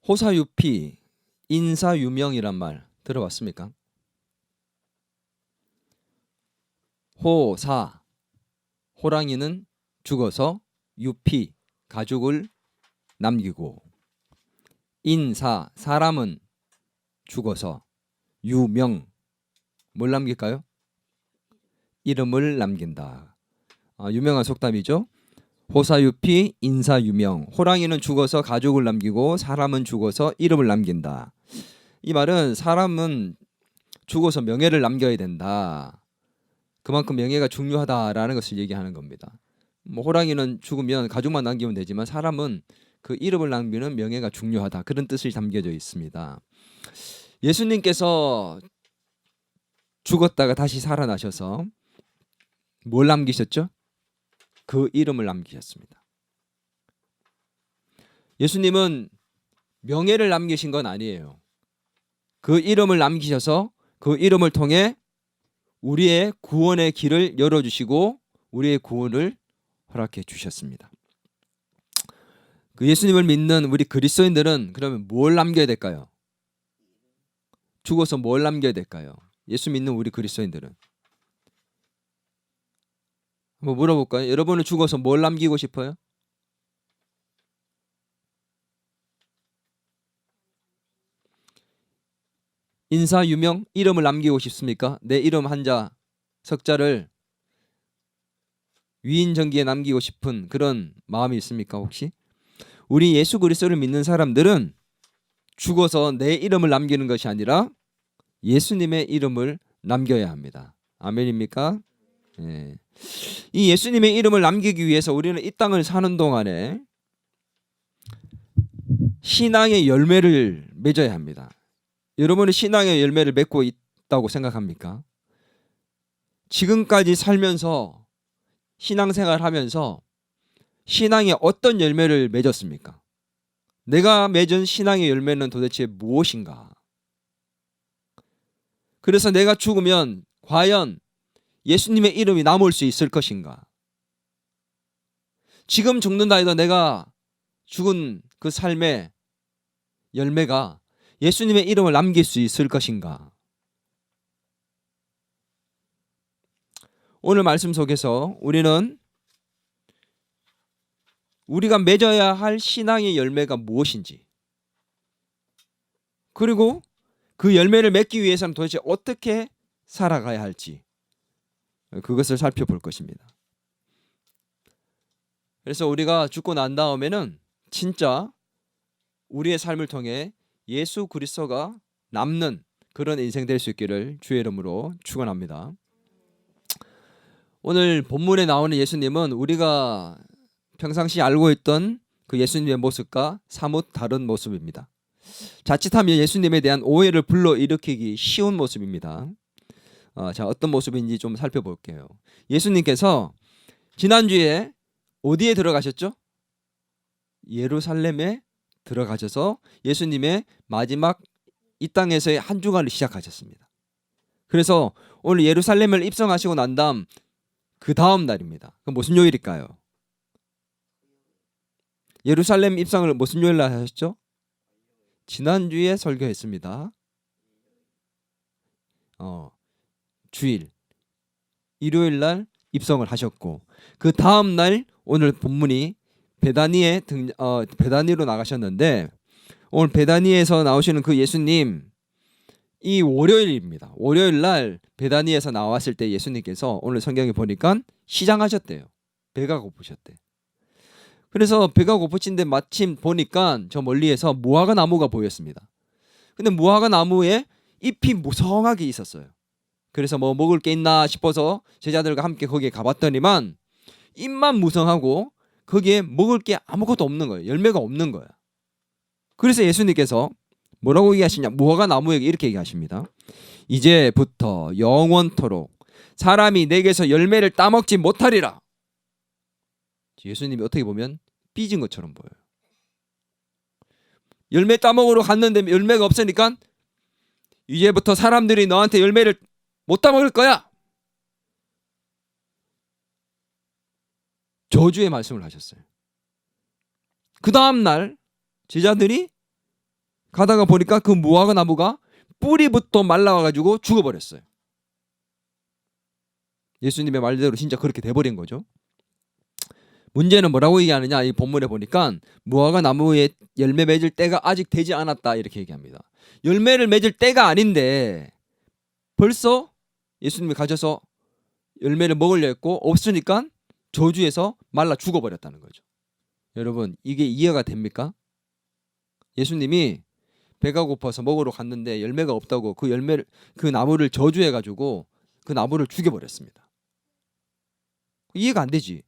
호사유피, 인사유명이란 말 들어봤습니까? 호사, 호랑이는 죽어서 유피, 가죽을 남기고, 인사, 사람은 죽어서 유명, 뭘 남길까요? 이름을 남긴다. 유명한 속담이죠. 호사유피, 인사유명. 호랑이는 죽어서 가죽을 남기고 사람은 죽어서 이름을 남긴다. 이 말은 사람은 죽어서 명예를 남겨야 된다. 그만큼 명예가 중요하다라는 것을 얘기하는 겁니다. 호랑이는 죽으면 가죽만 남기면 되지만 사람은 그 이름을 남기는 명예가 중요하다. 그런 뜻이 담겨져 있습니다. 예수님께서 죽었다가 다시 살아나셔서 뭘 남기셨죠? 그 이름을 남기셨습니다. 예수님은 명예를 남기신 건 아니에요. 그 이름을 남기셔서 그 이름을 통해 우리의 구원의 길을 열어주시고 우리의 구원을 허락해 주셨습니다. 그 예수님을 믿는 우리 그리스도인들은 그러면 뭘 남겨야 될까요? 죽어서 뭘 남겨야 될까요? 예수 믿는 우리 그리스도인들은 한번 물어볼까요? 여러분은 죽어서 뭘 남기고 싶어요? 인사 유명 이름을 남기고 싶습니까? 내 이름 한자 석자를 위인전기에 남기고 싶은 그런 마음이 있습니까? 혹시? 우리 예수 그리스도를 믿는 사람들은 죽어서 내 이름을 남기는 것이 아니라 예수님의 이름을 남겨야 합니다. 아멘입니까? 예. 이 예수님의 이름을 남기기 위해서 우리는 이 땅을 사는 동안에 신앙의 열매를 맺어야 합니다. 여러분은 신앙의 열매를 맺고 있다고 생각합니까? 지금까지 살면서 신앙생활 하면서 신앙의 어떤 열매를 맺었습니까? 내가 맺은 신앙의 열매는 도대체 무엇인가? 그래서 내가 죽으면 과연 예수님의 이름이 남을 수 있을 것인가? 지금 죽는다 해도 내가 죽은 그 삶의 열매가 예수님의 이름을 남길 수 있을 것인가? 오늘 말씀 속에서 우리는 우리가 맺어야 할 신앙의 열매가 무엇인지, 그리고 그 열매를 맺기 위해서는 도대체 어떻게 살아가야 할지, 그것을 살펴볼 것입니다. 그래서 우리가 죽고 난 다음에는 진짜 우리의 삶을 통해 예수 그리스도가 남는 그런 인생 될 수 있기를 주의 이름으로 축원합니다. 오늘 본문에 나오는 예수님은 우리가 평상시 알고 있던 그 예수님의 모습과 사뭇 다른 모습입니다. 자칫하면 예수님에 대한 오해를 불러일으키기 쉬운 모습입니다. 자, 어떤 모습인지 좀 살펴볼게요. 예수님께서 지난주에 어디에 들어가셨죠? 예루살렘에 들어가셔서 예수님의 마지막 이 땅에서의 한 주간을 시작하셨습니다. 그래서 오늘 예루살렘을 입성하시고 난 다음 그 다음 날입니다. 그럼 무슨 요일일까요? 예루살렘 입성을 무슨 요일 날 하셨죠? 지난주에 설교했습니다. 주일 일요일 날 입성을 하셨고 그 다음 날 오늘 본문이 베다니로 나가셨는데 오늘 베다니에서 나오시는 그 예수님 이 월요일입니다. 월요일 날 베다니에서 나왔을 때 예수님께서 오늘 성경에 보니까 시장하셨대요. 배가 고프셨대. 그래서 배가 고프신데 마침 보니까 저 멀리에서 무화과 나무가 보였습니다. 근데 무화과 나무에 잎이 무성하게 있었어요. 그래서 뭐 먹을 게 있나 싶어서 제자들과 함께 거기에 가봤더니만 잎만 무성하고 거기에 먹을 게 아무것도 없는 거예요. 열매가 없는 거야. 그래서 예수님께서 뭐라고 얘기하시냐? 무화과 나무에게 이렇게 얘기하십니다. 이제부터 영원토록 사람이 내게서 열매를 따먹지 못하리라. 예수님이 어떻게 보면 삐진 것처럼 보여요. 열매 따먹으러 갔는데 열매가 없으니까 이제부터 사람들이 너한테 열매를 못 따먹을 거야. 저주의 말씀을 하셨어요. 그 다음 날 제자들이 가다가 보니까 그 무화과 나무가 뿌리부터 말라와가지고 죽어버렸어요. 예수님의 말대로 진짜 그렇게 돼버린 거죠. 문제는 뭐라고 얘기하느냐, 이 본문에 보니까 무화과 나무에 열매 맺을 때가 아직 되지 않았다 이렇게 얘기합니다. 열매를 맺을 때가 아닌데 벌써 예수님이 가셔서 열매를 먹으려 했고 없으니까 저주에서 말라 죽어버렸다는 거죠. 여러분, 이게 이해가 됩니까? 예수님이 배가 고파서 먹으러 갔는데 열매가 없다고 그 나무를 저주해 가지고 그 나무를 죽여버렸습니다. 이해가 안 되지.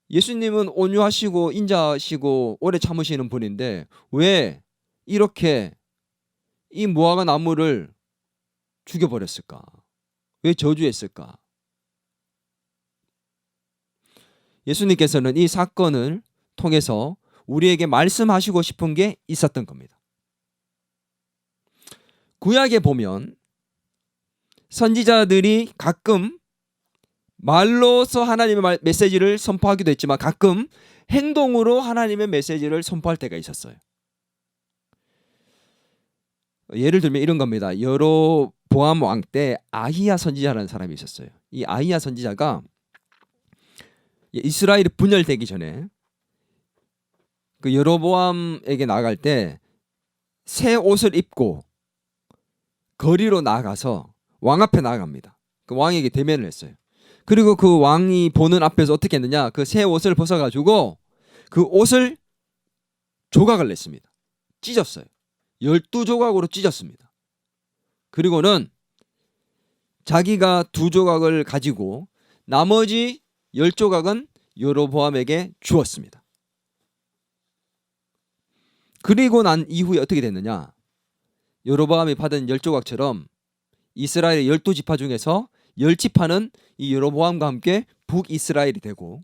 예수님은 온유하시고 인자하시고 오래 참으시는 분인데 왜 이렇게 이 무화과 나무를 죽여버렸을까? 왜 저주했을까? 예수님께서는 이 사건을 통해서 우리에게 말씀하시고 싶은 게 있었던 겁니다. 구약에 보면 선지자들이 가끔 말로서 하나님의 메시지를 선포하기도 했지만 가끔 행동으로 하나님의 메시지를 선포할 때가 있었어요. 예를 들면 이런 겁니다. 여로보암 왕 때 아히야 선지자라는 사람이 있었어요. 이 아히야 선지자가 이스라엘이 분열되기 전에 그 여로보암에게 나아갈 때 새 옷을 입고 거리로 나아가서 왕 앞에 나아갑니다. 그 왕에게 대면을 했어요. 그리고 그 왕이 보는 앞에서 어떻게 했느냐, 그 새 옷을 벗어가지고 그 옷을 조각을 냈습니다. 찢었어요. 12조각으로 찢었습니다. 그리고는 자기가 2조각을 가지고 나머지 10조각은 여로보암에게 주었습니다. 그리고 난 이후에 어떻게 됐느냐, 여로보암이 받은 10조각처럼 이스라엘의 12지파 중에서 10지파는 이 여로보암과 함께 북이스라엘이 되고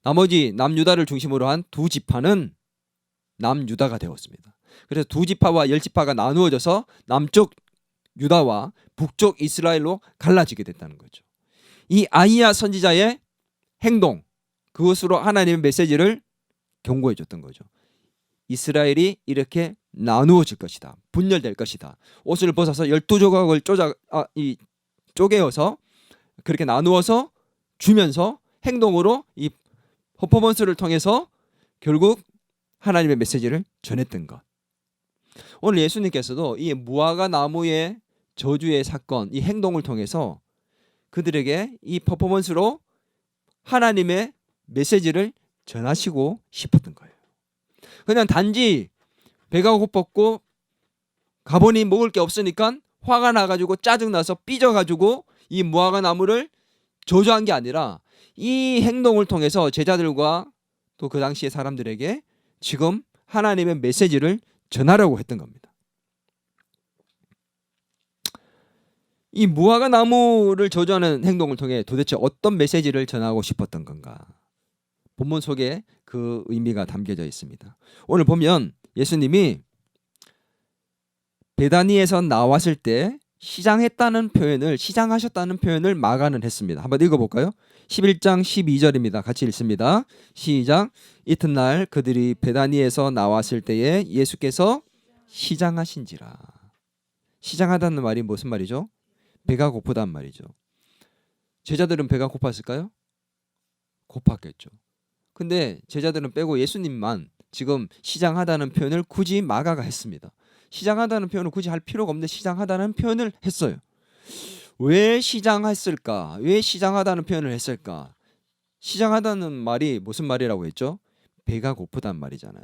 나머지 남유다를 중심으로 한 2지파는 남유다가 되었습니다. 그래서 2지파와 10지파가 나누어져서 남쪽 유다와 북쪽 이스라엘로 갈라지게 됐다는 거죠. 이 아히야 선지자의 행동, 그것으로 하나님의 메시지를 경고해 줬던 거죠. 이스라엘이 이렇게 나누어질 것이다. 분열될 것이다. 옷을 벗어서 12조각을 쪼개어서 그렇게 나누어서 주면서 행동으로 이 퍼포먼스를 통해서 결국 하나님의 메시지를 전했던 것. 오늘 예수님께서도 이 무화과 나무의 저주의 사건, 이 행동을 통해서 그들에게 이 퍼포먼스로 하나님의 메시지를 전하시고 싶었던 거예요. 그냥 단지 배가 고팠고 가보니 먹을 게 없으니까 화가 나가지고 짜증나서 삐져가지고 이 무화과 나무를 저주한 게 아니라 이 행동을 통해서 제자들과 또 그 당시의 사람들에게 지금 하나님의 메시지를 전하려고 했던 겁니다. 이 무화과 나무를 저주하는 행동을 통해 도대체 어떤 메시지를 전하고 싶었던 건가? 본문 속에 그 의미가 담겨져 있습니다. 오늘 보면 예수님이 베다니에서 나왔을 때 시장하셨다는 표현을 마가는 했습니다. 한번 읽어볼까요? 11장 12절입니다. 같이 읽습니다. 시작. 이튿날 그들이 베다니에서 나왔을 때에 예수께서 시장하신지라. 시장하다는 말이 무슨 말이죠? 배가 고프단 말이죠. 제자들은 배가 고팠을까요? 고팠겠죠. 근데 제자들은 빼고 예수님만 지금 시장하다는 표현을 굳이 마가가 했습니다. 시장하다는 표현을 굳이 할 필요가 없는데 시장하다는 표현을 했어요. 왜 시장했을까? 왜 시장하다는 표현을 했을까? 시장하다는 말이 무슨 말이라고 했죠? 배가 고프단 말이잖아요.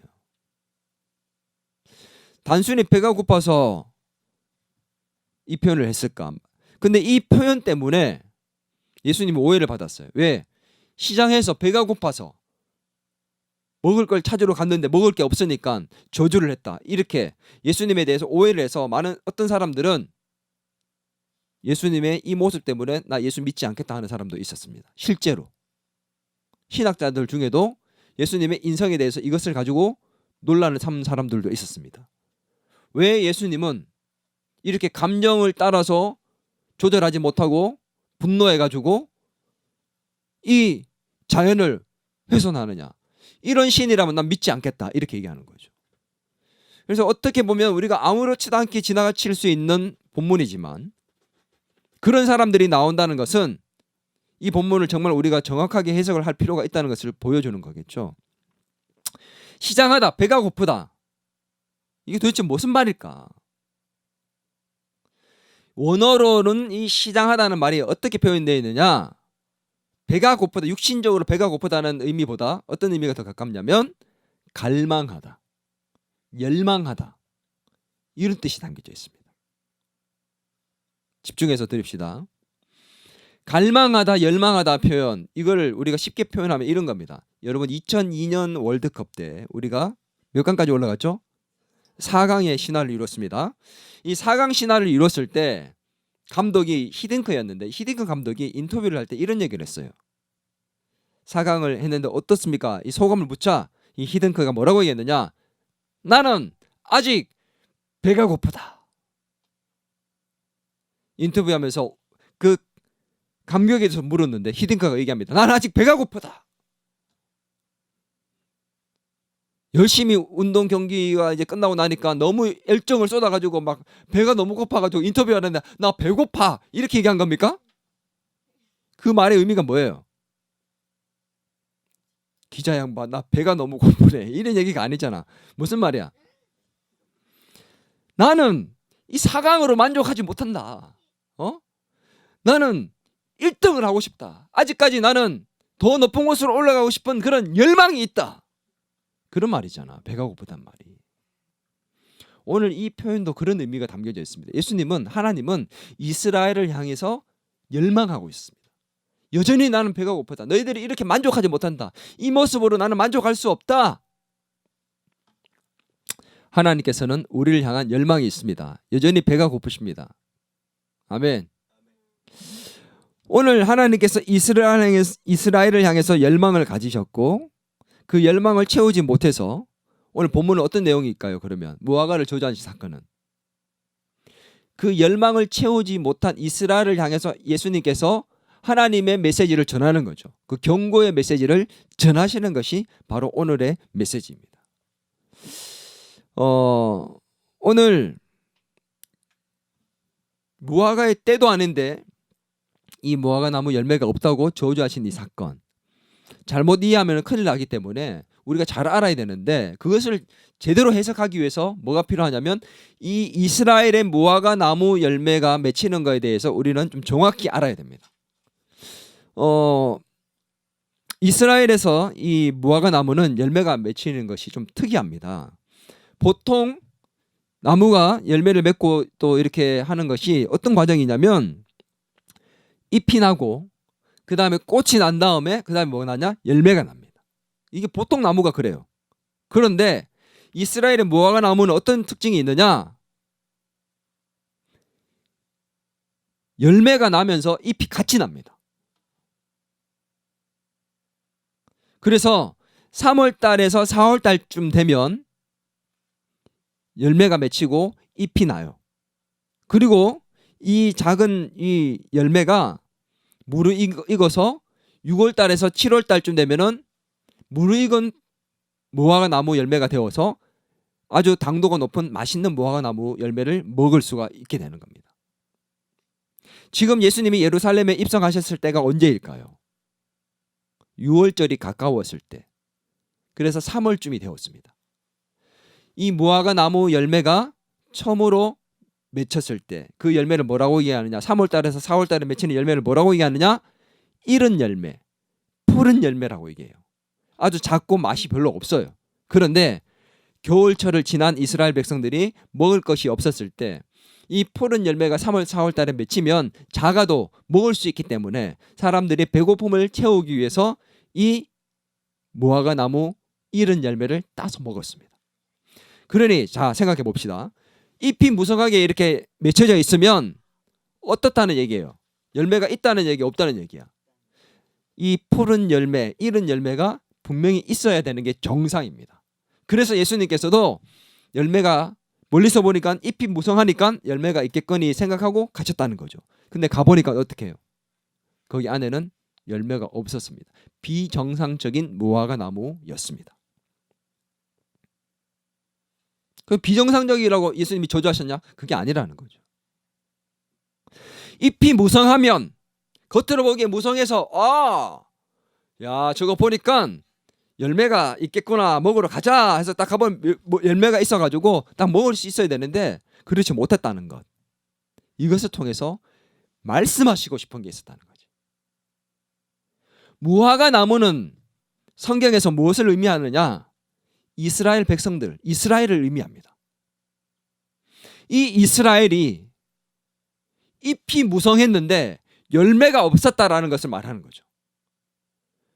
단순히 배가 고파서 이 표현을 했을까? 근데 이 표현 때문에 예수님이 오해를 받았어요. 왜? 시장에서 배가 고파서 먹을 걸 찾으러 갔는데 먹을 게 없으니까 저주를 했다. 이렇게 예수님에 대해서 오해를 해서 어떤 사람들은 예수님의 이 모습 때문에 나 예수 믿지 않겠다 하는 사람도 있었습니다. 실제로 신학자들 중에도 예수님의 인성에 대해서 이것을 가지고 논란을 삼는 사람들도 있었습니다. 왜 예수님은 이렇게 감정을 따라서 조절하지 못하고 분노해가지고 이 자연을 훼손하느냐? 이런 신이라면 난 믿지 않겠다. 이렇게 얘기하는 거죠. 그래서 어떻게 보면 우리가 아무렇지도 않게 지나칠 수 있는 본문이지만 그런 사람들이 나온다는 것은 이 본문을 정말 우리가 정확하게 해석을 할 필요가 있다는 것을 보여주는 거겠죠. 시장하다, 배가 고프다. 이게 도대체 무슨 말일까? 원어로는 이 시장하다는 말이 어떻게 표현되어 있느냐? 배가 고프다, 육신적으로 배가 고프다는 의미보다 어떤 의미가 더 가깝냐면 갈망하다, 열망하다, 이런 뜻이 담겨져 있습니다. 집중해서 들읍시다. 갈망하다, 열망하다 표현, 이걸 우리가 쉽게 표현하면 이런 겁니다. 여러분 2002년 월드컵 때 우리가 몇 강까지 올라갔죠? 4강의 신화를 이뤘습니다. 이 4강 신화를 이뤘을 때 감독이 히딩크였는데 히딩크 감독이 인터뷰를 할 때 이런 얘기를 했어요. 4강을 했는데 어떻습니까? 이 소감을 묻자 이 히딩크가 뭐라고 얘기했느냐? 나는 아직 배가 고프다. 인터뷰하면서 그 감격에 대해서 물었는데 히딩크가 얘기합니다. 나는 아직 배가 고프다. 열심히 운동 경기가 이제 끝나고 나니까 너무 열정을 쏟아가지고 막 배가 너무 고파가지고 인터뷰하는데 나 배고파 이렇게 얘기한 겁니까? 그 말의 의미가 뭐예요? 기자 양반 나 배가 너무 고프네 이런 얘기가 아니잖아. 무슨 말이야? 나는 이 4강으로 만족하지 못한다. 나는 1등을 하고 싶다. 아직까지 나는 더 높은 곳으로 올라가고 싶은 그런 열망이 있다. 그런 말이잖아. 배가 고프단 말이. 오늘 이 표현도 그런 의미가 담겨져 있습니다. 예수님은, 하나님은 이스라엘을 향해서 열망하고 있습니다. 여전히 나는 배가 고프다. 너희들이 이렇게 만족하지 못한다. 이 모습으로 나는 만족할 수 없다. 하나님께서는 우리를 향한 열망이 있습니다. 여전히 배가 고프십니다. 아멘. 오늘 하나님께서 이스라엘을 향해서 열망을 가지셨고 그 열망을 채우지 못해서 오늘 본문은 어떤 내용일까요? 그러면 무화과를 저주하신 사건은 그 열망을 채우지 못한 이스라엘을 향해서 예수님께서 하나님의 메시지를 전하는 거죠. 그 경고의 메시지를 전하시는 것이 바로 오늘의 메시지입니다. 오늘 무화과의 때도 아닌데 이 무화과 나무 열매가 없다고 저주하신 이 사건, 잘못 이해하면 큰일 나기 때문에 우리가 잘 알아야 되는데 그것을 제대로 해석하기 위해서 뭐가 필요하냐면 이 이스라엘의 무화과 나무 열매가 맺히는 것에 대해서 우리는 좀 정확히 알아야 됩니다. 이스라엘에서 이 무화과 나무는 열매가 맺히는 것이 좀 특이합니다. 보통 나무가 열매를 맺고 또 이렇게 하는 것이 어떤 과정이냐면 잎이 나고 그 다음에 꽃이 난 다음에 그 다음에 뭐가 나냐? 열매가 납니다. 이게 보통 나무가 그래요. 그런데 이스라엘의 무화과 나무는 어떤 특징이 있느냐? 열매가 나면서 잎이 같이 납니다. 그래서 3월 달에서 4월 달쯤 되면 열매가 맺히고 잎이 나요. 그리고 이 작은 이 열매가 무르익어서 6월 달에서 7월 달쯤 되면은 무르익은 무화과 나무 열매가 되어서 아주 당도가 높은 맛있는 무화과 나무 열매를 먹을 수가 있게 되는 겁니다. 지금 예수님이 예루살렘에 입성하셨을 때가 언제일까요? 6월절이 가까웠을 때. 그래서 3월쯤이 되었습니다. 이 무화과 나무 열매가 처음으로 맺혔을 때 그 열매를 뭐라고 얘기하느냐? 3월 달에서 4월 달에 맺히는 열매를 뭐라고 얘기하느냐? 이른 열매, 푸른 열매라고 얘기해요. 아주 작고 맛이 별로 없어요. 그런데 겨울철을 지난 이스라엘 백성들이 먹을 것이 없었을 때 이 푸른 열매가 3월, 4월 달에 맺히면 작아도 먹을 수 있기 때문에 사람들이 배고픔을 채우기 위해서 이 무화과 나무 이른 열매를 따서 먹었습니다. 그러니 자 생각해 봅시다. 잎이 무성하게 이렇게 맺혀져 있으면 어떻다는 얘기예요? 열매가 있다는 얘기, 없다는 얘기야. 이 푸른 열매, 이른 열매가 분명히 있어야 되는 게 정상입니다. 그래서 예수님께서도 열매가 멀리서 보니까 잎이 무성하니까 열매가 있겠거니 생각하고 가셨다는 거죠. 근데 가보니까 어떻게 해요? 거기 안에는 열매가 없었습니다. 비정상적인 무화과 나무였습니다. 그 비정상적이라고 예수님이 저주하셨냐? 그게 아니라는 거죠. 잎이 무성하면 겉으로 보기에 무성해서 야 저거 보니까 열매가 있겠구나 먹으러 가자 해서 딱 가보면 열매가 있어가지고 딱 먹을 수 있어야 되는데 그렇지 못했다는 것. 이것을 통해서 말씀하시고 싶은 게 있었다는 거죠. 무화과 나무는 성경에서 무엇을 의미하느냐? 이스라엘 백성들, 이스라엘을 의미합니다. 이 이스라엘이 잎이 무성했는데 열매가 없었다라는 것을 말하는 거죠.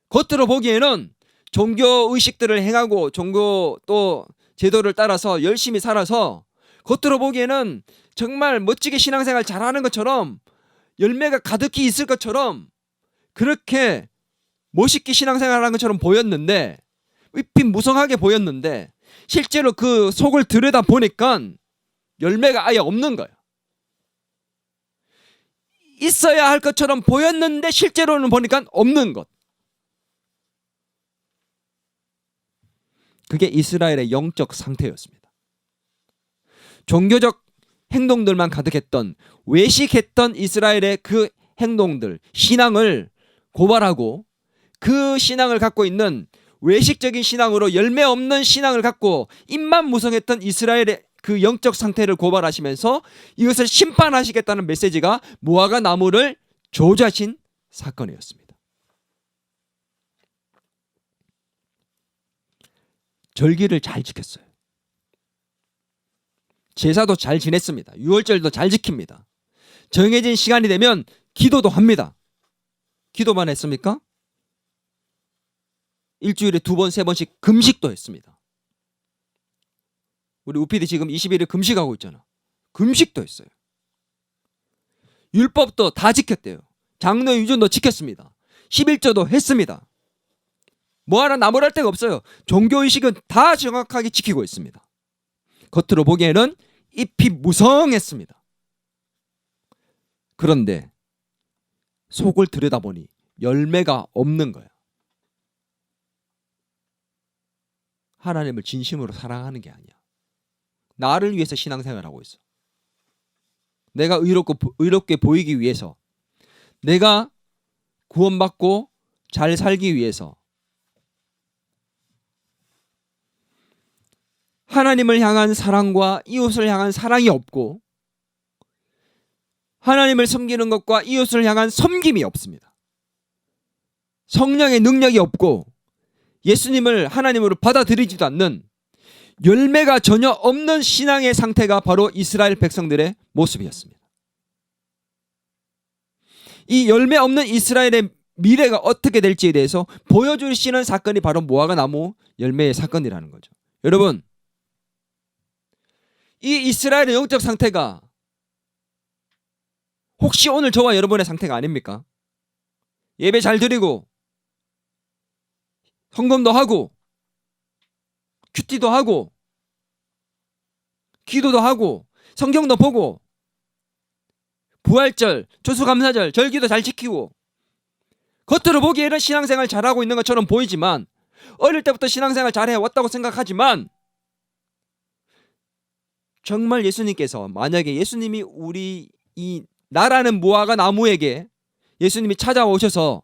겉으로 보기에는 종교 의식들을 행하고 종교 또 제도를 따라서 열심히 살아서 겉으로 보기에는 정말 멋지게 신앙생활 잘하는 것처럼 열매가 가득히 있을 것처럼 그렇게 멋있게 신앙생활하는 것처럼 보였는데 잎이 무성하게 보였는데 실제로 그 속을 들여다 보니까 열매가 아예 없는 거예요. 있어야 할 것처럼 보였는데 실제로는 보니까 없는 것. 그게 이스라엘의 영적 상태였습니다. 종교적 행동들만 가득했던 외식했던 이스라엘의 그 행동들, 신앙을 고발하고 그 신앙을 갖고 있는 외식적인 신앙으로 열매 없는 신앙을 갖고 입만 무성했던 이스라엘의 그 영적 상태를 고발하시면서 이것을 심판하시겠다는 메시지가 무화과 나무를 저주하신 사건이었습니다. 절기를 잘 지켰어요. 제사도 잘 지냈습니다. 유월절도 잘 지킵니다. 정해진 시간이 되면 기도도 합니다. 기도만 했습니까? 일주일에 2번, 3번씩 금식도 했습니다. 우리 우피디 지금 20일을 금식하고 있잖아. 금식도 했어요. 율법도 다 지켰대요. 장로 유전도 지켰습니다. 11조도 했습니다. 뭐 하나 나무랄 데가 없어요. 종교의식은 다 정확하게 지키고 있습니다. 겉으로 보기에는 잎이 무성했습니다. 그런데 속을 들여다보니 열매가 없는 거야. 하나님을 진심으로 사랑하는 게 아니야. 나를 위해서 신앙생활하고 있어. 내가 의롭게 보이기 위해서, 내가 구원받고 잘 살기 위해서 하나님을 향한 사랑과 이웃을 향한 사랑이 없고 하나님을 섬기는 것과 이웃을 향한 섬김이 없습니다. 성령의 능력이 없고 예수님을 하나님으로 받아들이지도 않는 열매가 전혀 없는 신앙의 상태가 바로 이스라엘 백성들의 모습이었습니다. 이 열매 없는 이스라엘의 미래가 어떻게 될지에 대해서 보여주시는 사건이 바로 무화과 나무 열매의 사건이라는 거죠. 여러분, 이 이스라엘의 영적 상태가 혹시 오늘 저와 여러분의 상태가 아닙니까? 예배 잘 드리고 헌금도 하고 큐티도 하고 기도도 하고 성경도 보고 부활절, 추수감사절, 절기도 잘 지키고 겉으로 보기에는 신앙생활 잘하고 있는 것처럼 보이지만 어릴 때부터 신앙생활 잘해왔다고 생각하지만 정말 예수님께서 만약에 예수님이 우리 이 나라는 무화과 나무에게 예수님이 찾아오셔서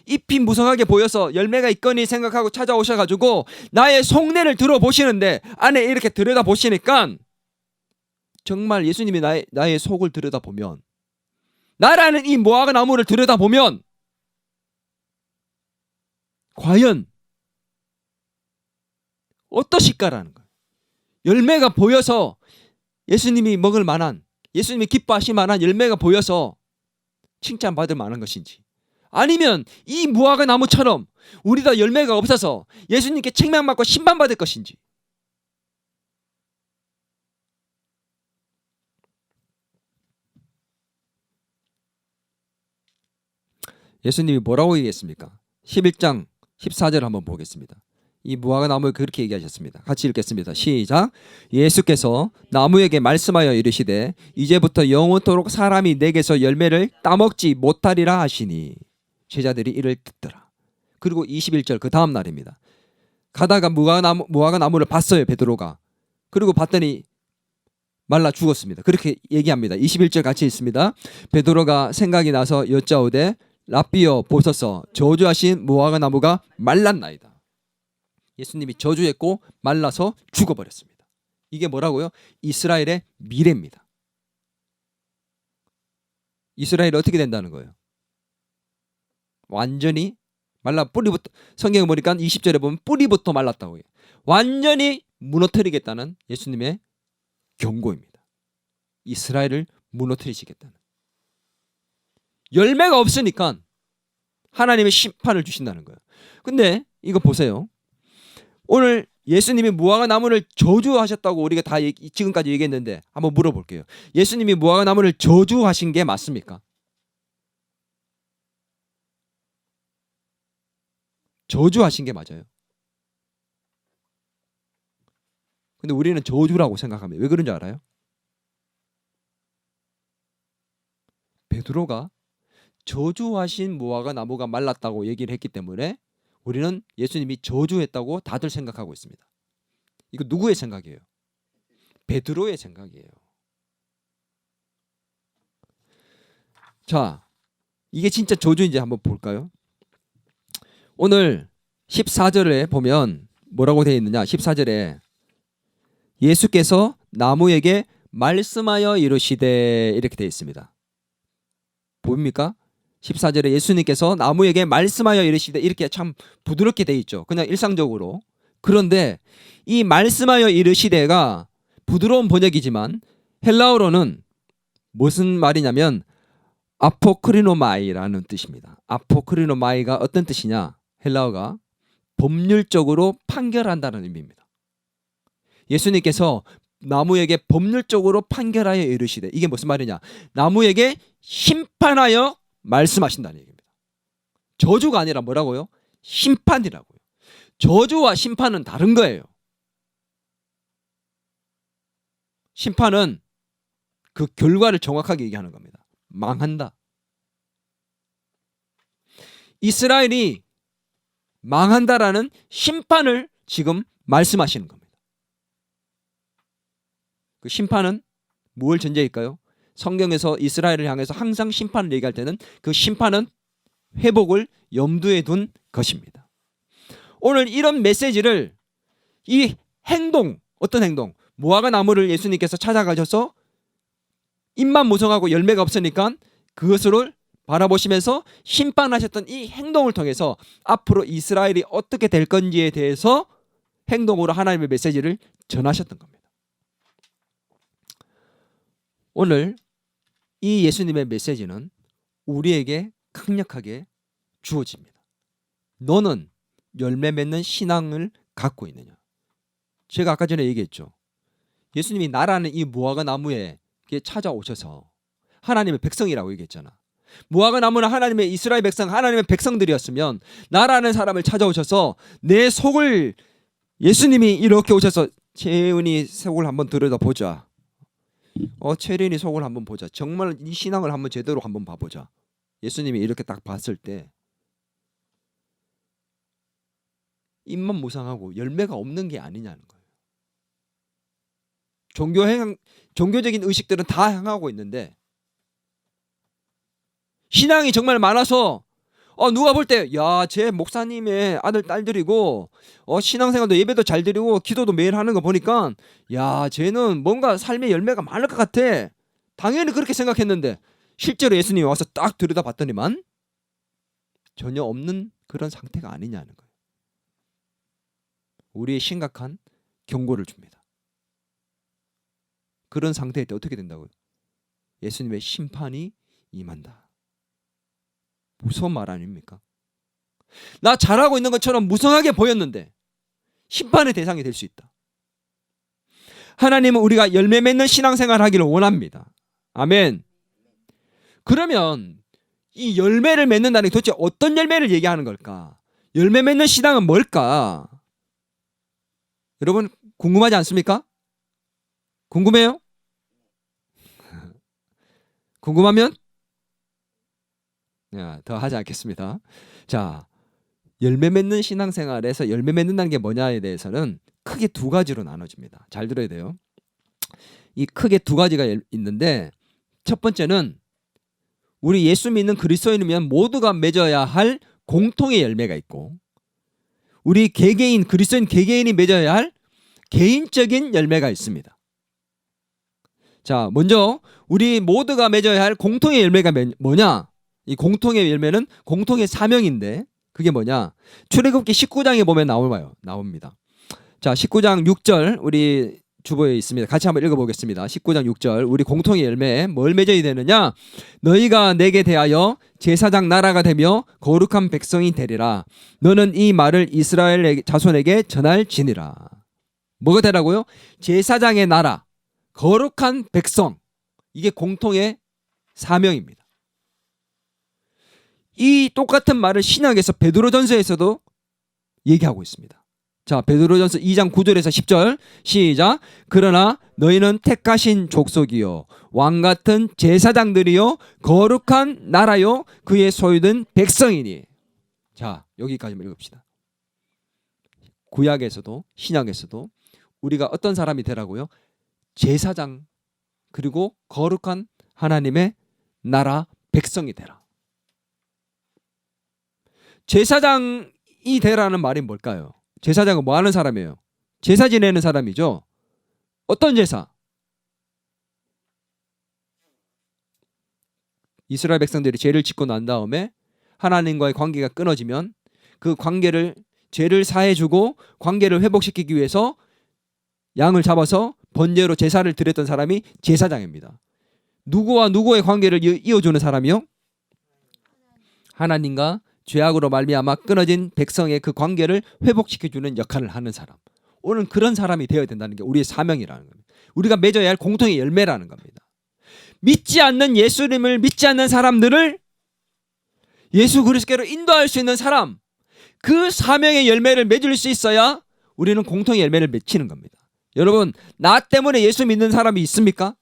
잎이 무성하게 보여서 열매가 있거니 생각하고 찾아오셔가지고 나의 속내를 들어보시는데 안에 이렇게 들여다보시니까 정말 예수님이 나의 속을 들여다보면 나라는 이 무화과 나무를 들여다보면 과연 어떠실까라는 거예요. 열매가 보여서 예수님이 먹을 만한, 예수님이 기뻐하실 만한 열매가 보여서 칭찬받을 만한 것인지, 아니면 이 무화과 나무처럼 우리도 열매가 없어서 예수님께 책망받고 심판받을 것인지. 예수님이 뭐라고 얘기했습니까? 11장 14절 한번 보겠습니다. 이 무화과 나무에 그렇게 얘기하셨습니다. 같이 읽겠습니다. 시작. 예수께서 나무에게 말씀하여 이르시되 이제부터 영원토록 사람이 내게서 열매를 따먹지 못하리라 하시니 제자들이 이를 듣더라. 그리고 21절 그 다음 날입니다. 가다가 무화과 나무를 봤어요. 베드로가. 그리고 봤더니 말라 죽었습니다. 그렇게 얘기합니다. 21절 같이 있습니다. 베드로가 생각이 나서 여짜오되 랍비여 보소서 저주하신 무화과 나무가 말랐나이다. 예수님이 저주했고 말라서 죽어버렸습니다. 이게 뭐라고요? 이스라엘의 미래입니다. 이스라엘이 어떻게 된다는 거예요? 완전히 말라 뿌리부터, 성경에 보니까 20절에 보면 뿌리부터 말랐다고 해요. 완전히 무너뜨리겠다는 예수님의 경고입니다. 이스라엘을 무너뜨리시겠다는. 열매가 없으니까 하나님의 심판을 주신다는 거예요. 근데 이거 보세요. 오늘 예수님이 무화과 나무를 저주하셨다고 우리가 다 지금까지 얘기했는데 한번 물어볼게요. 예수님이 무화과 나무를 저주하신 게 맞습니까? 저주하신 게 맞아요. 근데 우리는 저주라고 생각합니다. 왜 그런지 알아요? 베드로가 저주하신 무화과 나무가 말랐다고 얘기를 했기 때문에 우리는 예수님이 저주했다고 다들 생각하고 있습니다. 이거 누구의 생각이에요? 베드로의 생각이에요. 자, 이게 진짜 저주인지 한번 볼까요? 오늘 14절에 보면 뭐라고 되어 있느냐? 14절에 예수께서 나무에게 말씀하여 이르시되 이렇게 되어 있습니다. 보입니까? 14절에 예수님께서 나무에게 말씀하여 이르시되 이렇게 참 부드럽게 되어 있죠. 그냥 일상적으로. 그런데 이 말씀하여 이르시되가 부드러운 번역이지만 헬라어로는 무슨 말이냐면 아포크리노마이라는 뜻입니다. 아포크리노마이가 어떤 뜻이냐? 헬라어가 법률적으로 판결한다는 의미입니다. 예수님께서 나무에게 법률적으로 판결하여 이르시되 이게 무슨 말이냐? 나무에게 심판하여 말씀하신다는 얘기입니다. 저주가 아니라 뭐라고요? 심판이라고요. 저주와 심판은 다른 거예요. 심판은 그 결과를 정확하게 얘기하는 겁니다. 망한다. 이스라엘이 망한다라는 심판을 지금 말씀하시는 겁니다. 그 심판은 무엇을 전제일까요? 성경에서 이스라엘을 향해서 항상 심판을 얘기할 때는 그 심판은 회복을 염두에 둔 것입니다. 오늘 이런 메시지를 이 행동, 어떤 행동? 무화과 나무를 예수님께서 찾아가셔서 잎만 무성하고 열매가 없으니까 그것을 바라보시면서 심판하셨던 이 행동을 통해서 앞으로 이스라엘이 어떻게 될 건지에 대해서 행동으로 하나님의 메시지를 전하셨던 겁니다. 오늘 이 예수님의 메시지는 우리에게 강력하게 주어집니다. 너는 열매 맺는 신앙을 갖고 있느냐? 제가 아까 전에 얘기했죠. 예수님이 나라는 이 무화과 나무에 찾아오셔서 하나님의 백성이라고 얘기했잖아. 무화과 나무는 하나님의 이스라엘 백성, 하나님의 백성들이었으면 나라는 사람을 찾아오셔서 내 속을 예수님이 이렇게 오셔서 채은이 속을 한번 들여다보자. 채린이 속을 한번 보자. 정말 이 신앙을 한번 제대로 한번 봐보자. 예수님이 이렇게 딱 봤을 때 잎만 무성하고 열매가 없는 게 아니냐는 거예요. 종교적인 의식들은 다 향하고 있는데 신앙이 정말 많아서 누가 볼 때 야, 쟤 목사님의 아들 딸들이고 신앙생활도 예배도 잘 드리고 기도도 매일 하는 거 보니까 야, 쟤는 뭔가 삶의 열매가 많을 것 같아. 당연히 그렇게 생각했는데 실제로 예수님이 와서 딱 들여다봤더니만 전혀 없는 그런 상태가 아니냐는 거예요. 우리의 심각한 경고를 줍니다. 그런 상태일 때 어떻게 된다고요? 예수님의 심판이 임한다. 무서운 말 아닙니까? 나 잘하고 있는 것처럼 무성하게 보였는데 심판의 대상이 될 수 있다. 하나님은 우리가 열매 맺는 신앙생활을 하기를 원합니다. 아멘. 그러면 이 열매를 맺는다는 게 도대체 어떤 열매를 얘기하는 걸까? 열매 맺는 신앙은 뭘까? 여러분 궁금하지 않습니까? 궁금해요? 궁금하면 더 하지 않겠습니다. 자, 열매 맺는 신앙생활에서 열매 맺는다는 게 뭐냐에 대해서는 크게 두 가지로 나눠집니다. 잘 들어야 돼요. 이 크게 두 가지가 있는데, 첫 번째는 우리 예수 믿는 그리스도인이면 모두가 맺어야 할 공통의 열매가 있고, 우리 개개인 그리스도인 개개인이 맺어야 할 개인적인 열매가 있습니다. 자, 먼저 우리 모두가 맺어야 할 공통의 열매가 뭐냐? 이 공통의 열매는 공통의 사명인데, 그게 뭐냐? 출애굽기 19장에 보면 나옵니다. 자, 19장 6절 우리 주보에 있습니다. 같이 한번 읽어보겠습니다. 19장 6절, 우리 공통의 열매 뭘 맺어야 되느냐? 너희가 내게 대하여 제사장 나라가 되며 거룩한 백성이 되리라. 너는 이 말을 이스라엘 자손에게 전할지니라. 뭐가 되라고요? 제사장의 나라, 거룩한 백성. 이게 공통의 사명입니다. 이 똑같은 말을 신약에서 베드로전서에서도 얘기하고 있습니다. 자, 베드로전서 2장 9절에서 10절 시작. 그러나 너희는 택하신 족속이요 왕같은 제사장들이요 거룩한 나라요 그의 소유된 백성이니. 자, 여기까지만 읽읍시다. 구약에서도 신약에서도 우리가 어떤 사람이 되라고요? 제사장, 그리고 거룩한 하나님의 나라 백성이 되라. 제사장이 되라는 말이 뭘까요? 제사장은 뭐 하는 사람이에요? 제사 지내는 사람이죠. 어떤 제사? 이스라엘 백성들이 죄를 짓고 난 다음에 하나님과의 관계가 끊어지면 그 관계를, 죄를 사해주고 관계를 회복시키기 위해서 양을 잡아서 번제로 제사를 드렸던 사람이 제사장입니다. 누구와 누구의 관계를 이어주는 사람이요? 하나님과 죄악으로 말미암아 끊어진 백성의 그 관계를 회복시켜주는 역할을 하는 사람. 오늘 그런 사람이 되어야 된다는 게 우리의 사명이라는 겁니다. 우리가 맺어야 할 공통의 열매라는 겁니다. 믿지 않는 예수님을 믿지 않는 사람들을 예수 그리스도께로 인도할 수 있는 사람, 그 사명의 열매를 맺을 수 있어야 우리는 공통의 열매를 맺히는 겁니다. 여러분, 나 때문에 예수 믿는 사람이 있습니까?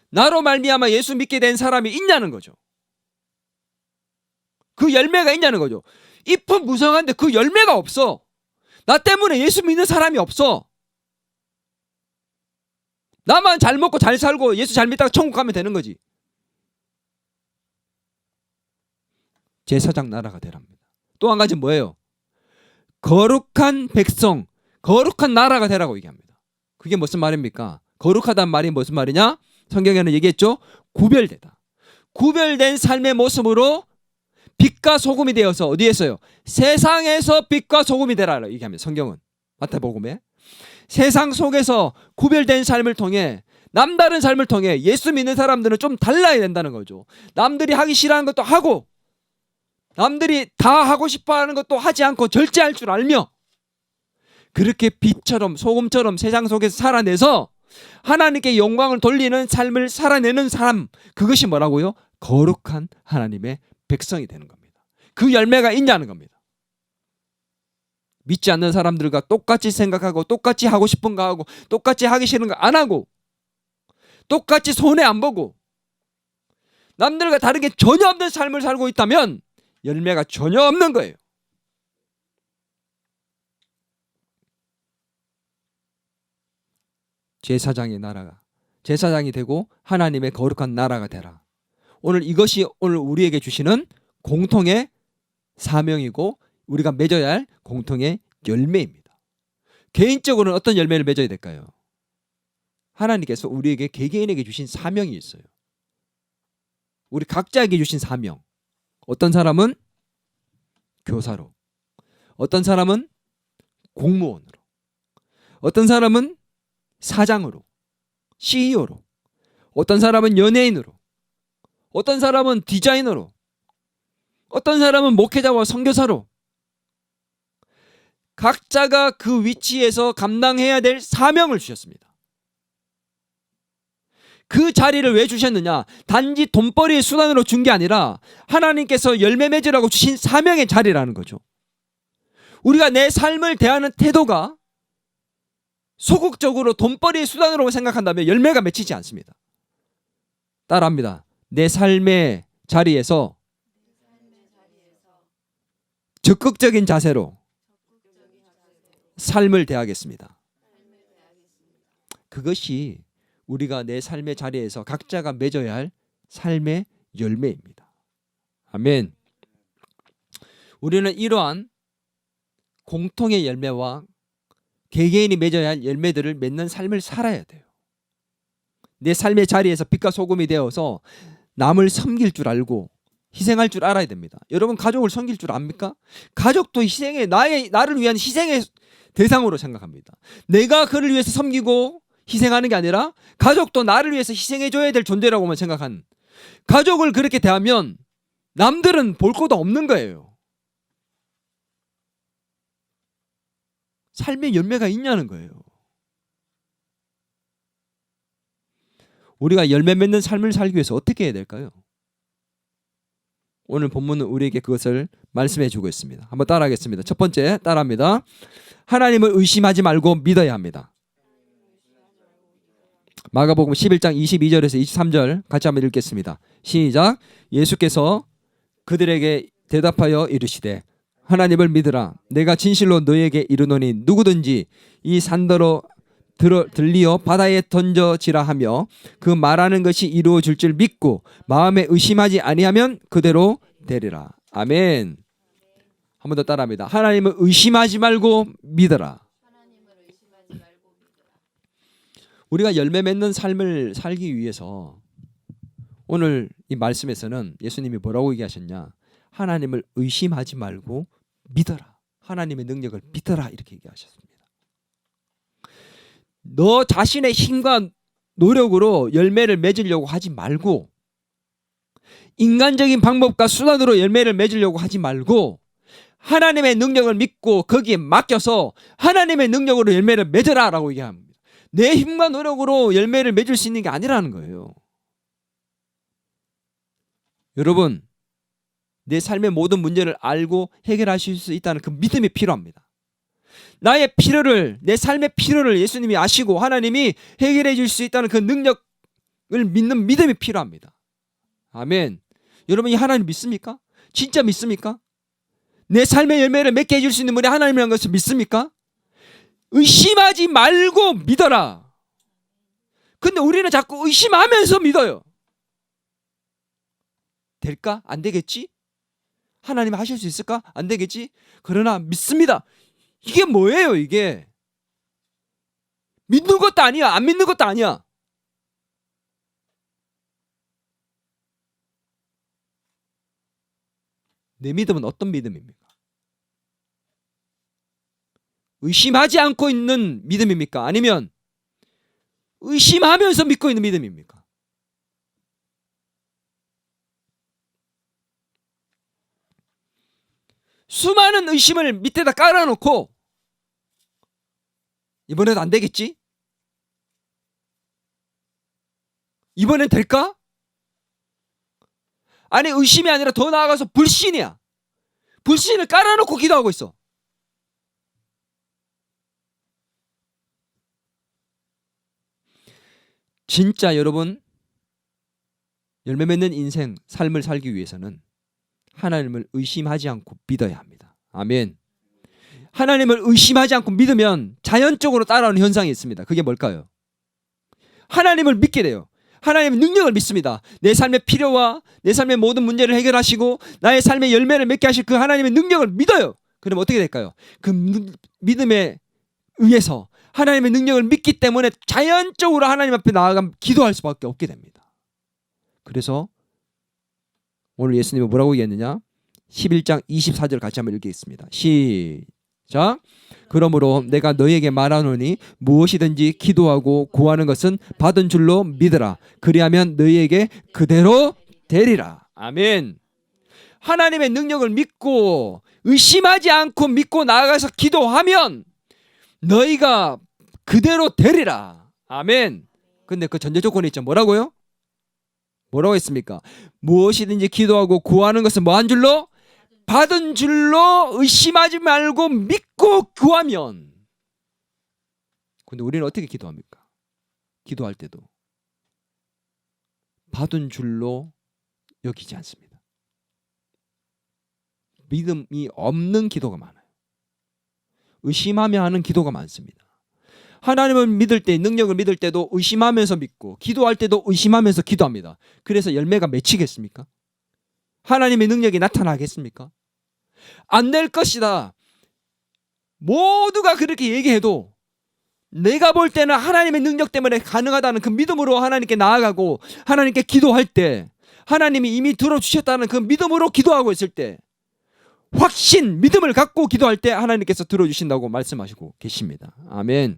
나로 말미암아 예수 믿게 된 사람이 있냐는 거죠. 그 열매가 있냐는 거죠. 잎은 무성한데 그 열매가 없어. 나 때문에 예수 믿는 사람이 없어. 나만 잘 먹고 잘 살고 예수 잘 믿다가 천국 가면 되는 거지. 제사장 나라가 되랍니다. 또 한 가지 뭐예요? 거룩한 백성, 거룩한 나라가 되라고 얘기합니다. 그게 무슨 말입니까? 거룩하다는 말이 무슨 말이냐? 성경에는 얘기했죠. 구별되다. 구별된 삶의 모습으로 빛과 소금이 되어서 어디에 있어요? 세상에서 빛과 소금이 되라 얘기합니다. 성경은 마태복음에 세상 속에서 구별된 삶을 통해, 남다른 삶을 통해 예수 믿는 사람들은 좀 달라야 된다는 거죠. 남들이 하기 싫어하는 것도 하고 남들이 다 하고 싶어하는 것도 하지 않고 절제할 줄 알며, 그렇게 빛처럼 소금처럼 세상 속에서 살아내서 하나님께 영광을 돌리는 삶을 살아내는 사람, 그것이 뭐라고요? 거룩한 하나님의 백성이 되는 겁니다. 그 열매가 있냐는 겁니다. 믿지 않는 사람들과 똑같이 생각하고 똑같이 하고 싶은 거 하고 똑같이 하기 싫은 거 안 하고 똑같이 손해 안 보고 남들과 다르게 전혀 없는 삶을 살고 있다면 열매가 전혀 없는 거예요. 제사장의 나라가, 제사장이 되고 하나님의 거룩한 나라가 되라. 오늘 이것이 오늘 우리에게 주시는 공통의 사명이고 우리가 맺어야 할 공통의 열매입니다. 개인적으로는 어떤 열매를 맺어야 될까요? 하나님께서 우리에게 개개인에게 주신 사명이 있어요. 우리 각자에게 주신 사명. 어떤 사람은 교사로, 어떤 사람은 공무원으로, 어떤 사람은 사장으로, CEO로, 어떤 사람은 연예인으로, 어떤 사람은 디자이너로, 어떤 사람은 목회자와 선교사로, 각자가 그 위치에서 감당해야 될 사명을 주셨습니다. 그 자리를 왜 주셨느냐? 단지 돈벌이의 수단으로 준 게 아니라 하나님께서 열매 맺으라고 주신 사명의 자리라는 거죠. 우리가 내 삶을 대하는 태도가 소극적으로 돈벌이의 수단으로 생각한다면 열매가 맺히지 않습니다. 따라합니다. 내 삶의 자리에서 적극적인 자세로 삶을 대하겠습니다. 그것이 우리가 내 삶의 자리에서 각자가 맺어야 할 삶의 열매입니다. 아멘. 우리는 이러한 공통의 열매와 개개인이 맺어야 할 열매들을 맺는 삶을 살아야 돼요. 내 삶의 자리에서 빛과 소금이 되어서 남을 섬길 줄 알고 희생할 줄 알아야 됩니다. 여러분 가족을 섬길 줄 압니까? 가족도 희생의 나를 위한 희생의 대상으로 생각합니다. 내가 그를 위해서 섬기고 희생하는 게 아니라 가족도 나를 위해서 희생해줘야 될 존재라고만 생각한 가족을 그렇게 대하면 남들은 볼 것도 없는 거예요. 삶의 열매가 있냐는 거예요. 우리가 열매 맺는 삶을 살기 위해서 어떻게 해야 될까요? 오늘 본문은 우리에게 그것을 말씀해 주고 있습니다. 한번 따라하겠습니다. 첫 번째 따라합니다. 하나님을 의심하지 말고 믿어야 합니다. 마가복음 11장 22절에서 23절 같이 한번 읽겠습니다. 시작. 예수께서 그들에게 대답하여 이르시되 하나님을 믿으라. 내가 진실로 너에게 이르노니 누구든지 이 산더러 들리어 바다에 던져지라 하며 그 말하는 것이 이루어질 줄 믿고 마음에 의심하지 아니하면 그대로 되리라. 아멘. 한 번 더 따라합니다. 하나님을 의심하지 말고 믿어라. 우리가 열매 맺는 삶을 살기 위해서 오늘 이 말씀에서는 예수님이 뭐라고 얘기하셨냐? 하나님을 의심하지 말고 믿어라. 하나님의 능력을 믿어라 이렇게 얘기하셨습니다. 너 자신의 힘과 노력으로 열매를 맺으려고 하지 말고 인간적인 방법과 수단으로 열매를 맺으려고 하지 말고 하나님의 능력을 믿고 거기에 맡겨서 하나님의 능력으로 열매를 맺으라 라고 얘기합니다. 내 힘과 노력으로 열매를 맺을 수 있는 게 아니라는 거예요. 여러분 내 삶의 모든 문제를 알고 해결하실 수 있다는 그 믿음이 필요합니다. 나의 필요를 내 삶의 필요를 예수님이 아시고 하나님이 해결해 줄 수 있다는 그 능력을 믿는 믿음이 필요합니다. 아멘. 여러분이 하나님 믿습니까? 진짜 믿습니까? 내 삶의 열매를 맺게 해줄 수 있는 분이 하나님이라는 것을 믿습니까? 의심하지 말고 믿어라. 근데 우리는 자꾸 의심하면서 믿어요. 될까? 안 되겠지? 하나님 하실 수 있을까? 안 되겠지? 그러나 믿습니다. 이게 뭐예요 이게? 믿는 것도 아니야. 안 믿는 것도 아니야. 내 믿음은 어떤 믿음입니까? 의심하지 않고 있는 믿음입니까? 아니면 의심하면서 믿고 있는 믿음입니까? 수많은 의심을 밑에다 깔아놓고 이번에도 안 되겠지? 이번엔 될까? 아니 의심이 아니라 더 나아가서 불신이야. 불신을 깔아놓고 기도하고 있어. 진짜 여러분 열매 맺는 인생 삶을 살기 위해서는 하나님을 의심하지 않고 믿어야 합니다. 아멘. 하나님을 의심하지 않고 믿으면 자연적으로 따라오는 현상이 있습니다. 그게 뭘까요? 하나님을 믿게 돼요. 하나님의 능력을 믿습니다. 내 삶의 필요와 내 삶의 모든 문제를 해결하시고 나의 삶의 열매를 맺게 하실 그 하나님의 능력을 믿어요. 그럼 어떻게 될까요? 그 믿음에 의해서 하나님의 능력을 믿기 때문에 자연적으로 하나님 앞에 나아가 기도할 수밖에 없게 됩니다. 그래서 오늘 예수님이 뭐라고 얘기했느냐? 11장 24절 같이 한번 읽겠습니다. 시작. 그러므로 내가 너희에게 말하노니 무엇이든지 기도하고 구하는 것은 받은 줄로 믿으라. 그리하면 너희에게 그대로 되리라. 아멘. 하나님의 능력을 믿고 의심하지 않고 믿고 나아가서 기도하면 너희가 그대로 되리라. 아멘. 근데 그 전제 조건이 있죠. 뭐라고요? 뭐라고 했습니까? 무엇이든지 기도하고 구하는 것은 뭐 한 줄로? 받은 줄로 의심하지 말고 믿고 구하면. 근데 우리는 어떻게 기도합니까? 기도할 때도 받은 줄로 여기지 않습니다. 믿음이 없는 기도가 많아요. 의심하며 하는 기도가 많습니다. 하나님을 믿을 때, 능력을 믿을 때도 의심하면서 믿고, 기도할 때도 의심하면서 기도합니다. 그래서 열매가 맺히겠습니까? 하나님의 능력이 나타나겠습니까? 안 될 것이다. 모두가 그렇게 얘기해도 내가 볼 때는 하나님의 능력 때문에 가능하다는 그 믿음으로 하나님께 나아가고, 하나님께 기도할 때 하나님이 이미 들어주셨다는 그 믿음으로 기도하고 있을 때, 확신, 믿음을 갖고 기도할 때 하나님께서 들어주신다고 말씀하시고 계십니다. 아멘.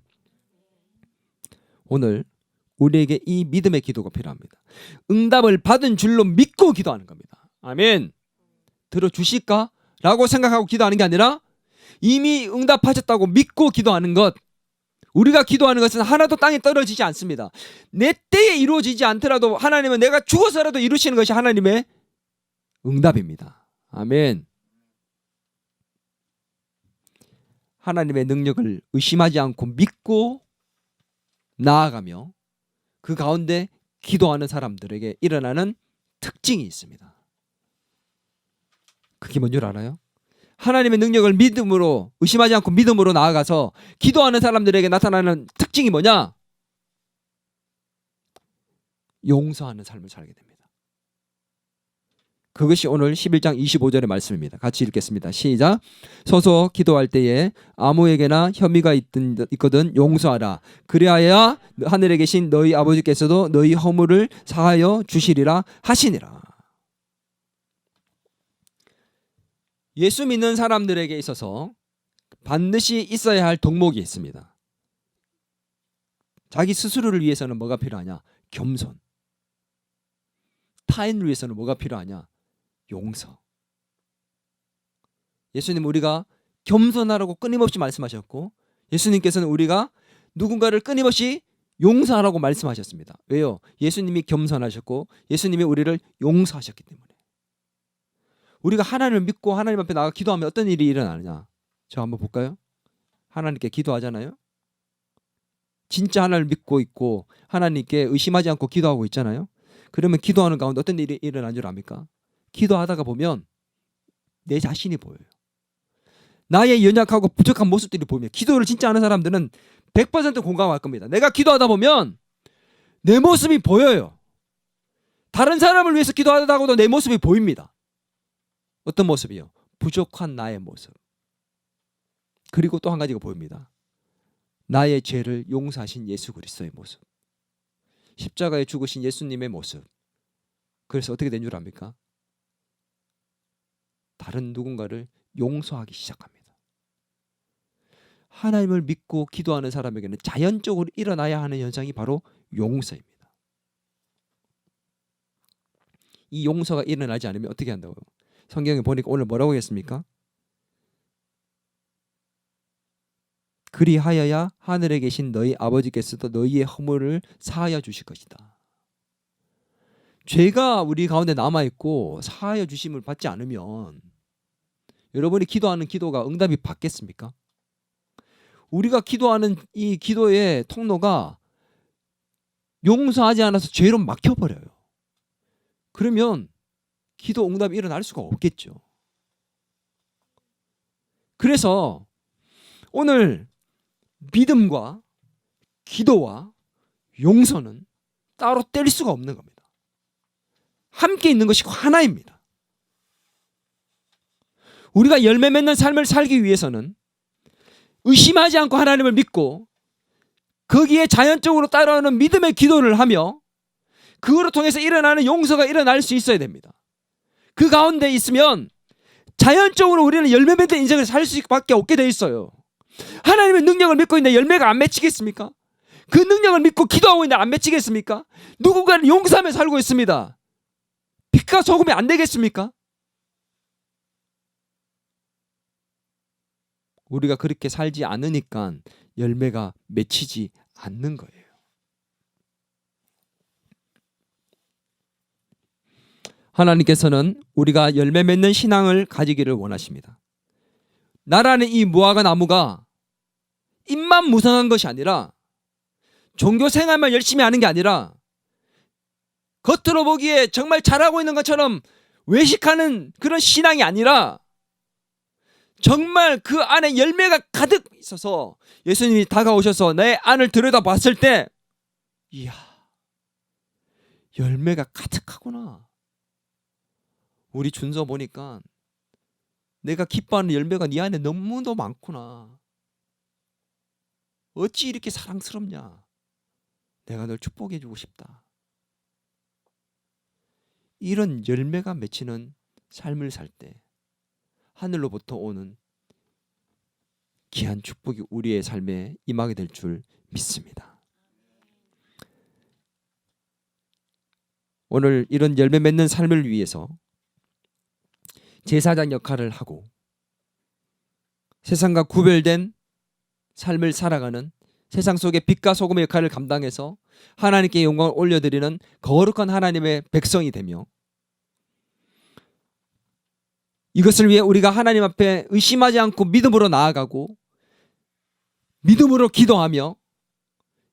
오늘 우리에게 이 믿음의 기도가 필요합니다. 응답을 받은 줄로 믿고 기도하는 겁니다. 아멘. 들어주실까? 라고 생각하고 기도하는 게 아니라 이미 응답하셨다고 믿고 기도하는 것. 우리가 기도하는 것은 하나도 땅에 떨어지지 않습니다. 내 때에 이루어지지 않더라도 하나님은 내가 죽어서라도 이루시는 것이 하나님의 응답입니다. 아멘. 하나님의 능력을 의심하지 않고 믿고 나아가며 그 가운데 기도하는 사람들에게 일어나는 특징이 있습니다. 그게 뭔 줄 알아요? 하나님의 능력을 믿음으로, 의심하지 않고 믿음으로 나아가서 기도하는 사람들에게 나타나는 특징이 뭐냐? 용서하는 삶을 살게 됩니다. 그것이 오늘 11장 25절의 말씀입니다. 같이 읽겠습니다. 시작. 서서 기도할 때에 아무에게나 혐의가 있거든 용서하라. 그리하여 하늘에 계신 너희 아버지께서도 너희 허물을 사하여 주시리라 하시니라. 예수 믿는 사람들에게 있어서 반드시 있어야 할 덕목이 있습니다. 자기 스스로를 위해서는 뭐가 필요하냐? 겸손. 타인을 위해서는 뭐가 필요하냐? 용서. 예수님 우리가 겸손하라고 끊임없이 말씀하셨고, 예수님께서는 우리가 누군가를 끊임없이 용서하라고 말씀하셨습니다. 왜요? 예수님이 겸손하셨고 예수님이 우리를 용서하셨기 때문에. 우리가 하나님을 믿고 하나님 앞에 나가 기도하면 어떤 일이 일어나느냐? 저 한번 볼까요? 하나님께 기도하잖아요. 진짜 하나님을 믿고 있고 하나님께 의심하지 않고 기도하고 있잖아요. 그러면 기도하는 가운데 어떤 일이 일어나는 줄 압니까? 기도하다가 보면 내 자신이 보여요. 나의 연약하고 부족한 모습들이 보이면, 기도를 진짜 하는 사람들은 100% 공감할 겁니다. 내가 기도하다 보면 내 모습이 보여요. 다른 사람을 위해서 기도하다가도 내 모습이 보입니다. 어떤 모습이요? 부족한 나의 모습. 그리고 또 한 가지가 보입니다. 나의 죄를 용서하신 예수 그리스도의 모습. 십자가에 죽으신 예수님의 모습. 그래서 어떻게 된 줄 압니까? 다른 누군가를 용서하기 시작합니다. 하나님을 믿고 기도하는 사람에게는 자연적으로 일어나야 하는 현상이 바로 용서입니다. 이 용서가 일어나지 않으면 어떻게 한다고요? 성경에 보니까 오늘 뭐라고 했습니까? 그리하여야 하늘에 계신 너희 아버지께서도 너희의 허물을 사하여 주실 것이다. 죄가 우리 가운데 남아있고 사하여 주심을 받지 않으면 여러분이 기도하는 기도가 응답이 받겠습니까? 우리가 기도하는 이 기도의 통로가 용서하지 않아서 죄로 막혀버려요. 그러면 기도 응답이 일어날 수가 없겠죠. 그래서 오늘 믿음과 기도와 용서는 따로 뗄 수가 없는 겁니다. 함께 있는 것이 하나입니다. 우리가 열매 맺는 삶을 살기 위해서는 의심하지 않고 하나님을 믿고 거기에 자연적으로 따라오는 믿음의 기도를 하며 그거를 통해서 일어나는 용서가 일어날 수 있어야 됩니다. 그 가운데 있으면 자연적으로 우리는 열매 맺는 인생을 살 수밖에 없게 돼 있어요. 하나님의 능력을 믿고 있는데 열매가 안 맺히겠습니까? 그 능력을 믿고 기도하고 있는데 안 맺히겠습니까? 누군가는 용서하며 살고 있습니다. 빛과 소금이 안 되겠습니까? 우리가 그렇게 살지 않으니까 열매가 맺히지 않는 거예요. 하나님께서는 우리가 열매 맺는 신앙을 가지기를 원하십니다. 나라는 이 무화과 나무가 잎만 무성한 것이 아니라, 종교 생활만 열심히 하는 게 아니라, 겉으로 보기에 정말 잘하고 있는 것처럼 외식하는 그런 신앙이 아니라 정말 그 안에 열매가 가득 있어서 예수님이 다가오셔서 내 안을 들여다봤을 때 이야, 열매가 가득하구나. 우리 준서 보니까 내가 기뻐하는 열매가 네 안에 너무도 많구나. 어찌 이렇게 사랑스럽냐. 내가 널 축복해 주고 싶다. 이런 열매가 맺히는 삶을 살 때 하늘로부터 오는 귀한 축복이 우리의 삶에 임하게 될 줄 믿습니다. 오늘 이런 열매 맺는 삶을 위해서 제사장 역할을 하고 세상과 구별된 삶을 살아가는 세상 속의 빛과 소금의 역할을 감당해서 하나님께 영광을 올려드리는 거룩한 하나님의 백성이 되며 이것을 위해 우리가 하나님 앞에 의심하지 않고 믿음으로 나아가고 믿음으로 기도하며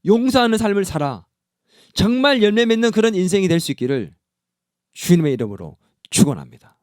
용서하는 삶을 살아 정말 열매 맺는 그런 인생이 될 수 있기를 주님의 이름으로 축원합니다.